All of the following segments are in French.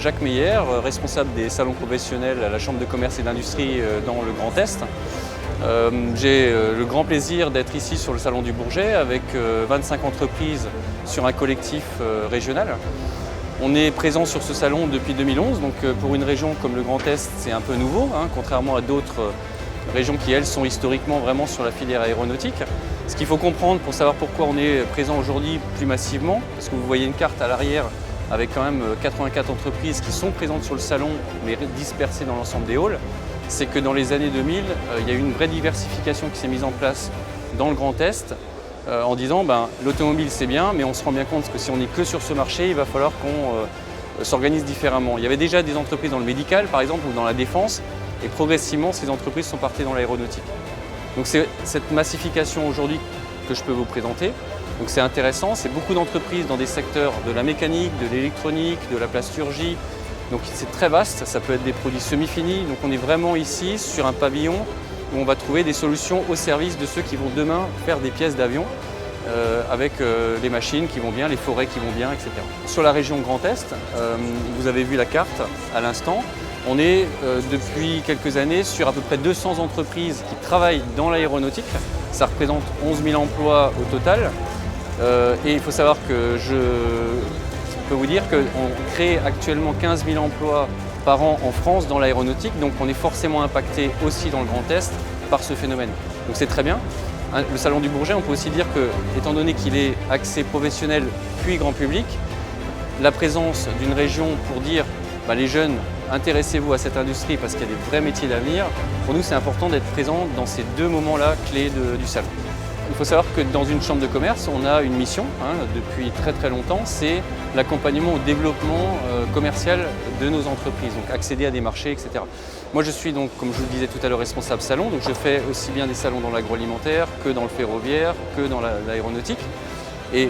Jacques Meyer, responsable des salons professionnels à la Chambre de commerce et d'industrie dans le Grand Est. J'ai le grand plaisir d'être ici sur le salon du Bourget avec 25 entreprises sur un collectif régional. On est présent sur ce salon depuis 2011, donc pour une région comme le Grand Est, c'est un peu nouveau, contrairement à d'autres régions qui, elles, sont historiquement vraiment sur la filière aéronautique. Ce qu'il faut comprendre pour savoir pourquoi on est présent aujourd'hui plus massivement, parce que vous voyez une carte à l'arrière avec quand même 84 entreprises qui sont présentes sur le salon, mais dispersées dans l'ensemble des halls, c'est que dans les années 2000, il y a eu une vraie diversification qui s'est mise en place dans le Grand Est, en disant l'automobile c'est bien, mais on se rend bien compte que si on n'est que sur ce marché, il va falloir qu'on s'organise différemment. Il y avait déjà des entreprises dans le médical, par exemple, ou dans la défense, et progressivement, ces entreprises sont parties dans l'aéronautique. Donc c'est cette massification aujourd'hui que je peux vous présenter. Donc c'est intéressant, c'est beaucoup d'entreprises dans des secteurs de la mécanique, de l'électronique, de la plasturgie. Donc c'est très vaste, ça peut être des produits semi-finis. Donc on est vraiment ici sur un pavillon où on va trouver des solutions au service de ceux qui vont demain faire des pièces d'avion avec les machines qui vont bien, les forêts qui vont bien, etc. Sur la région Grand Est, vous avez vu la carte à l'instant. On est depuis quelques années sur à peu près 200 entreprises qui travaillent dans l'aéronautique. Ça représente 11 000 emplois au total. Et il faut savoir que je peux vous dire qu'on crée actuellement 15 000 emplois par an en France dans l'aéronautique. Donc on est forcément impacté aussi dans le Grand Est par ce phénomène. Donc c'est très bien. Le Salon du Bourget, on peut aussi dire que, étant donné qu'il est axé professionnel puis grand public, la présence d'une région pour dire les jeunes, intéressez-vous à cette industrie parce qu'il y a des vrais métiers d'avenir. Pour nous, c'est important d'être présent dans ces deux moments-là clés du salon. Il faut savoir que dans une chambre de commerce, on a une mission depuis très longtemps, c'est l'accompagnement au développement commercial de nos entreprises, donc accéder à des marchés, etc. Moi, je suis donc, comme je vous le disais tout à l'heure, responsable salon, donc je fais aussi bien des salons dans l'agroalimentaire que dans le ferroviaire, que dans l'aéronautique. Et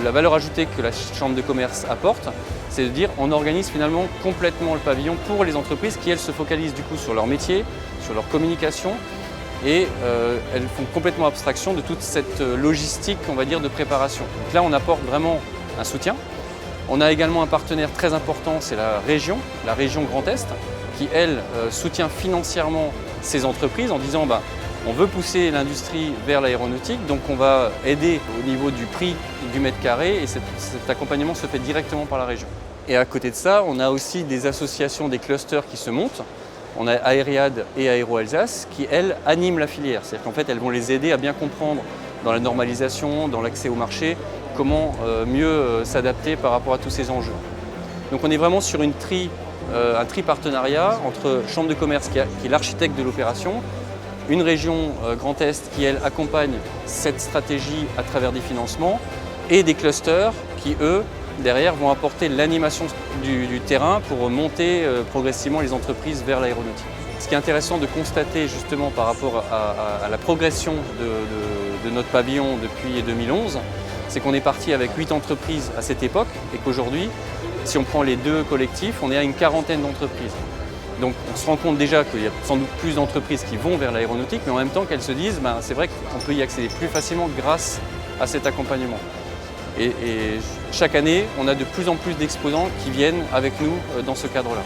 la valeur ajoutée que la chambre de commerce apporte, c'est de dire on organise finalement complètement le pavillon pour les entreprises qui, elles, se focalisent du coup sur leur métier, sur leur communication et elles font complètement abstraction de toute cette logistique, on va dire, de préparation. Donc là, on apporte vraiment un soutien. On a également un partenaire très important, c'est la région Grand Est, qui, elle, soutient financièrement ces entreprises en disant on veut pousser l'industrie vers l'aéronautique, donc on va aider au niveau du prix du mètre carré et cet accompagnement se fait directement par la région. Et à côté de ça, on a aussi des associations, des clusters qui se montent. On a Aériade et Aéro Alsace qui, elles, animent la filière. C'est-à-dire qu'en fait, elles vont les aider à bien comprendre dans la normalisation, dans l'accès au marché, comment mieux s'adapter par rapport à tous ces enjeux. Donc on est vraiment sur un tri partenariat entre Chambre de commerce qui est l'architecte de l'opération, une région Grand Est qui, elle, accompagne cette stratégie à travers des financements et des clusters qui, eux, derrière, vont apporter l'animation du terrain pour monter progressivement les entreprises vers l'aéronautique. Ce qui est intéressant de constater justement par rapport à la progression de notre pavillon depuis 2011, c'est qu'on est parti avec 8 entreprises à cette époque et qu'aujourd'hui, si on prend les deux collectifs, on est à une quarantaine d'entreprises. Donc on se rend compte déjà qu'il y a sans doute plus d'entreprises qui vont vers l'aéronautique, mais en même temps qu'elles se disent c'est vrai qu'on peut y accéder plus facilement grâce à cet accompagnement. Et chaque année, on a de plus en plus d'exposants qui viennent avec nous dans ce cadre-là.